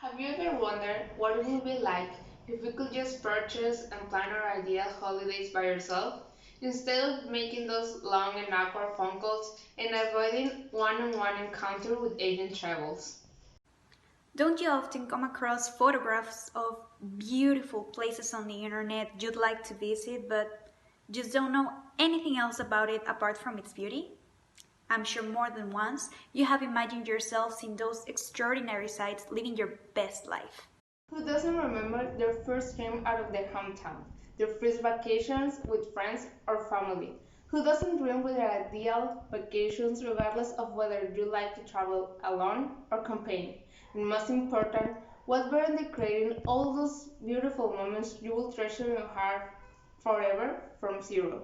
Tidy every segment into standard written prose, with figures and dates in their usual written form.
Have you ever wondered what it would be like if we could just purchase and plan our ideal holidays by ourselves, instead of making those long and awkward phone calls and avoiding one-on-one encounter with agent travels? Don't you often come across photographs of beautiful places on the internet you'd like to visit but just don't know anything else about it apart from its beauty? I'm sure more than once you have imagined yourselves in those extraordinary sites living your best life. Who doesn't remember their first dream out of their hometown, their first vacations with friends or family? Who doesn't dream with their ideal vacations regardless of whether you like to travel alone or company? And most important, what better than creating all those beautiful moments you will treasure in your heart forever from zero?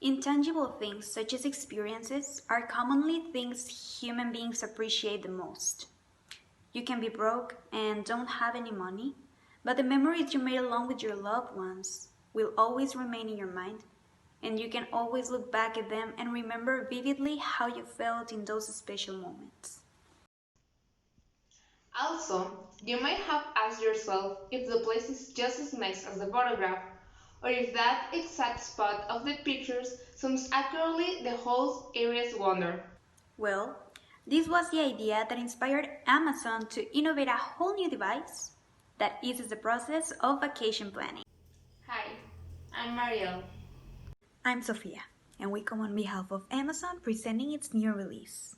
Intangible things such as experiences are commonly things human beings appreciate the most. You can be broke and don't have any money, but the memories you made along with your loved ones will always remain in your mind, and you can always look back at them and remember vividly how you felt in those special moments. Also, you might have asked yourself if the place is just as nice as the photograph, or if that exact spot of the pictures sums accurately the whole area's wonder. Well, this was the idea that inspired Amazon to innovate a whole new device that eases the process of vacation planning. Hi, I'm Mariel. I'm Sophia, and we come on behalf of Amazon presenting its new release.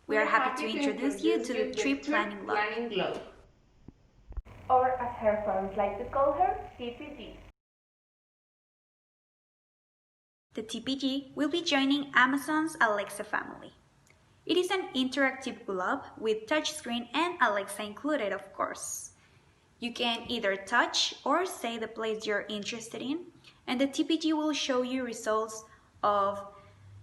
We We are are happy to happy to introduce you introduce to the you the Trip Planning Trip Log. Planning Globe. Or as her fans like to call her, TPG. The TPG will be joining Amazon's Alexa family. It is an interactive glove with touchscreen and Alexa included, of course. You can either touch or say the place you're interested in, and the TPG will show you results of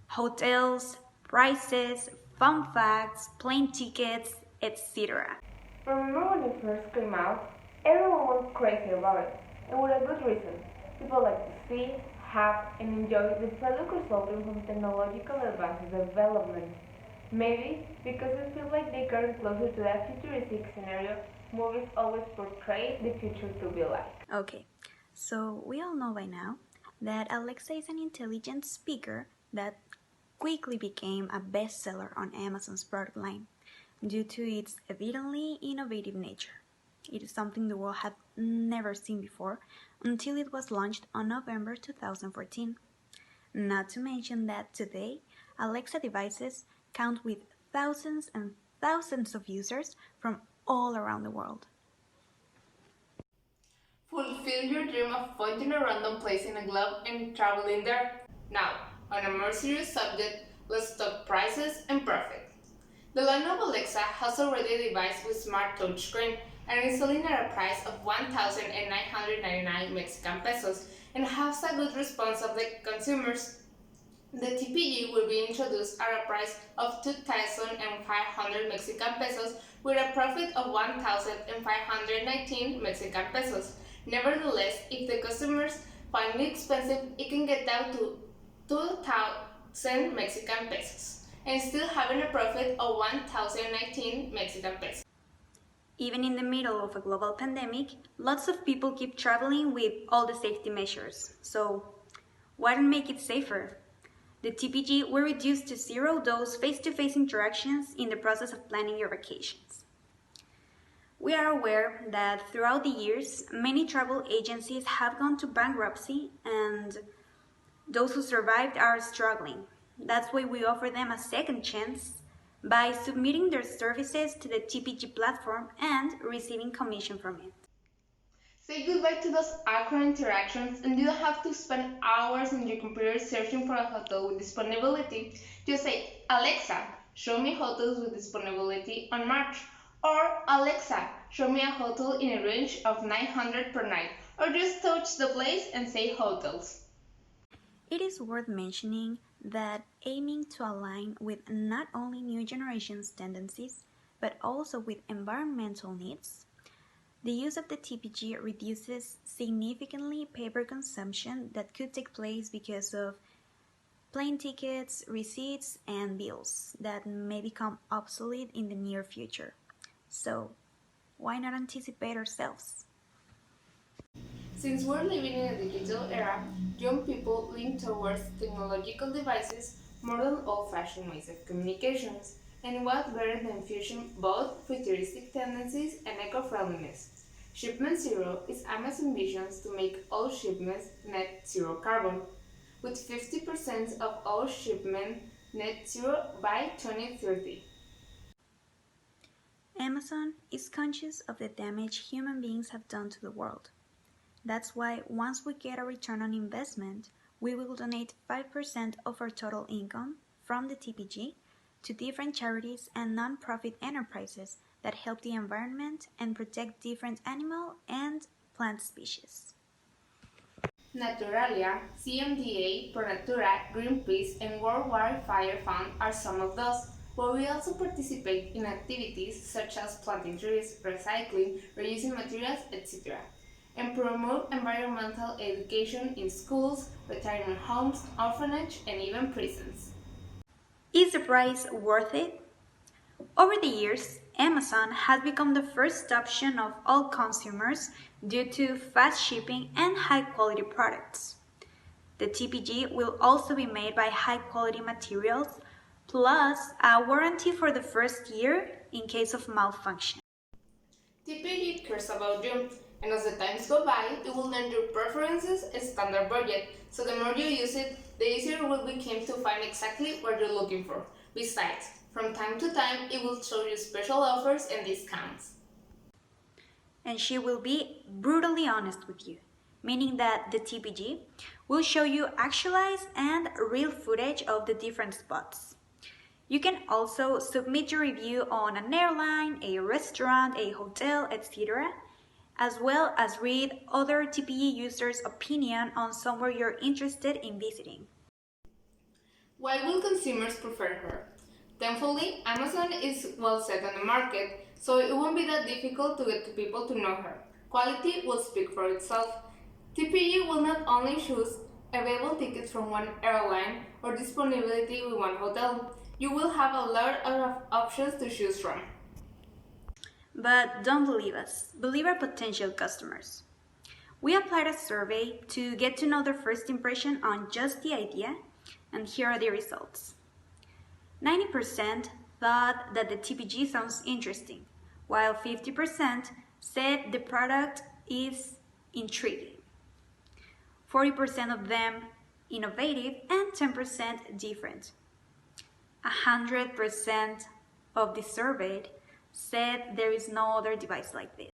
hotels, prices, fun facts, plane tickets, etc. Remember when it first came out? Everyone went crazy about it, and with a good reason. People like to see, have, and enjoy the product resulting from technological advances development. Maybe because it feels like they get closer to that futuristic scenario movies always portray the future to be like. Okay, so we all know by now that Alexa is an intelligent speaker that quickly became a bestseller on Amazon's product line due to its evidently innovative nature. It is something the world had never seen before until it was launched on November 2014. Not to mention that today, Alexa devices count with thousands and thousands of users from all around the world. Fulfill your dream of finding a random place in a globe and traveling there. Now, on a more serious subject, let's talk prices and profit. The line of Alexa has already a device with smart touchscreen and is selling at a price of 1,999 Mexican pesos and has a good response of the consumers. The TPG will be introduced at a price of 2,500 Mexican pesos with a profit of 1,519 Mexican pesos. Nevertheless, if the customers find it expensive, it can get down to 2,000 Mexican pesos and still having a profit of 1,019 Mexican pesos. Even in the middle of a global pandemic, lots of people keep traveling with all the safety measures. So, why not make it safer? The TPG will reduce to zero those face-to-face interactions in the process of planning your vacations. We are aware that throughout the years, many travel agencies have gone to bankruptcy and those who survived are struggling. That's why we offer them a second chance by submitting their services to the TPG platform and receiving commission from it. Say goodbye to those awkward interactions and you don't have to spend hours on your computer searching for a hotel with disponibility. Just say, Alexa, show me hotels with disponibility on March. Or Alexa, show me a hotel in a range of 900 per night. Or just touch the place and say hotels. It is worth mentioning that aiming to align with not only new generation's tendencies, but also with environmental needs, the use of the TPG reduces significantly paper consumption that could take place because of plane tickets, receipts, and bills that may become obsolete in the near future. So, why not anticipate ourselves? Since we're living in a digital era, young people lean towards technological devices more than old-fashioned ways of communications, and what better than fusing both futuristic tendencies and eco-friendliness? Shipment Zero is Amazon's vision to make all shipments net zero carbon, with 50% of all shipments net zero by 2030. Amazon is conscious of the damage human beings have done to the world. That's why once we get a return on investment, we will donate 5% of our total income from the TPG to different charities and non-profit enterprises that help the environment and protect different animal and plant species. Naturalia, CMDA, ProNatura, Greenpeace, and World Wildfire Fund are some of those, but we also participate in activities such as planting trees, recycling, reusing materials, etc., and promote environmental education in schools, retirement homes, orphanages, and even prisons. Is the price worth it? Over the years, Amazon has become the first option of all consumers due to fast shipping and high-quality products. The TPG will also be made by high-quality materials, plus a warranty for the first year in case of malfunction. TPG cares about you, and as the times go by, it will learn your preferences and standard budget, so the more you use it, the easier it will become to find exactly what you're looking for. Besides, from time to time, it will show you special offers and discounts. And she will be brutally honest with you, meaning that the TPG will show you actualized and real footage of the different spots. You can also submit your review on an airline, a restaurant, a hotel, etc., as well as read other TPG users' opinion on somewhere you're interested in visiting. Why will consumers prefer her? Thankfully, Amazon is well set on the market, so it won't be that difficult to get people to know her. Quality will speak for itself. TPG will not only choose available tickets from one airline or disponibility with one hotel, you will have a lot of options to choose from. But don't believe us, believe our potential customers. We applied a survey to get to know their first impression on just the idea, and here are the results. 90% thought that the TPG sounds interesting, while 50% said the product is intriguing. 40% of them innovative and 10% different. 100% of the surveyed said there is no other device like this.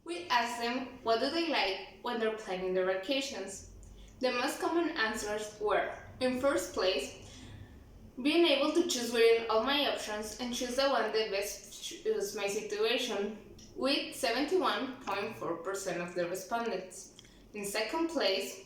We asked them what do they like when they're planning their vacations. The most common answers were, in first place, being able to choose within all my options and choose the one that best suits my situation, with 71.4% of the respondents. In second place,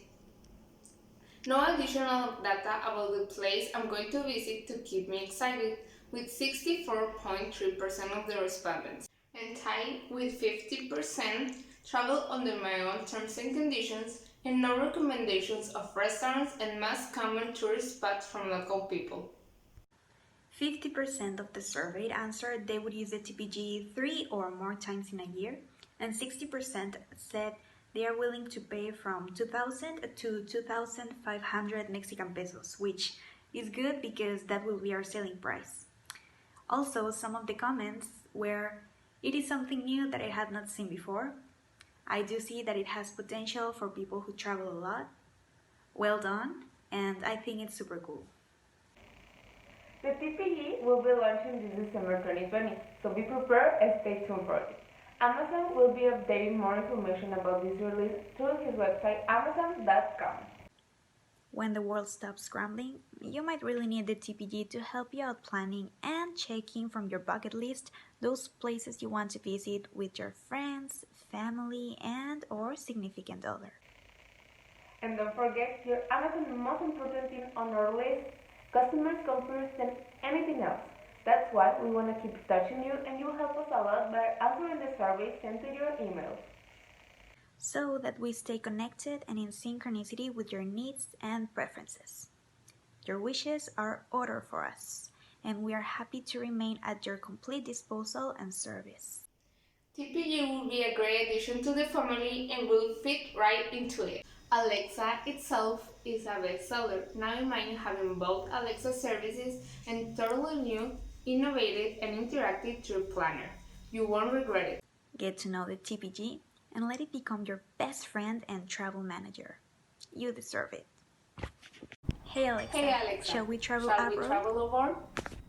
no additional data about the place I'm going to visit to keep me excited, with 64.3% of the respondents. And tied with 50%, travel under my own terms and conditions, and no recommendations of restaurants and most common tourist spots from local people. 50% of the surveyed answered they would use the TPG 3 or more times in a year, and 60% said they are willing to pay from 2,000 to 2,500 Mexican pesos, which is good because that will be our selling price. Also, some of the comments were, it is something new that I had not seen before. I do see that it has potential for people who travel a lot. Well done, and I think it's super cool. The TPG will be launching this December 2020, so be prepared and stay tuned for it. Amazon will be updating more information about this release through his website amazon.com. When the world stops scrambling, you might really need the TPG to help you out planning and checking from your bucket list those places you want to visit with your friends, family, and or significant other. And don't forget, your Amazon is the most important thing on our list. Customers come first than anything else. That's why we want to keep touching you, and you'll help us a lot by answering the survey sent to your email. So that we stay connected and in synchronicity with your needs and preferences. Your wishes are order for us, and we are happy to remain at your complete disposal and service. TPG will be a great addition to the family and will fit right into it. Alexa itself is a bestseller. Now imagine having both Alexa services and totally new, innovative, and interactive trip planner. You won't regret it. Get to know the TPG and let it become your best friend and travel manager. You deserve it. Hey Alexa, Hey Alexa, shall we travel shall we abroad? travel abroad?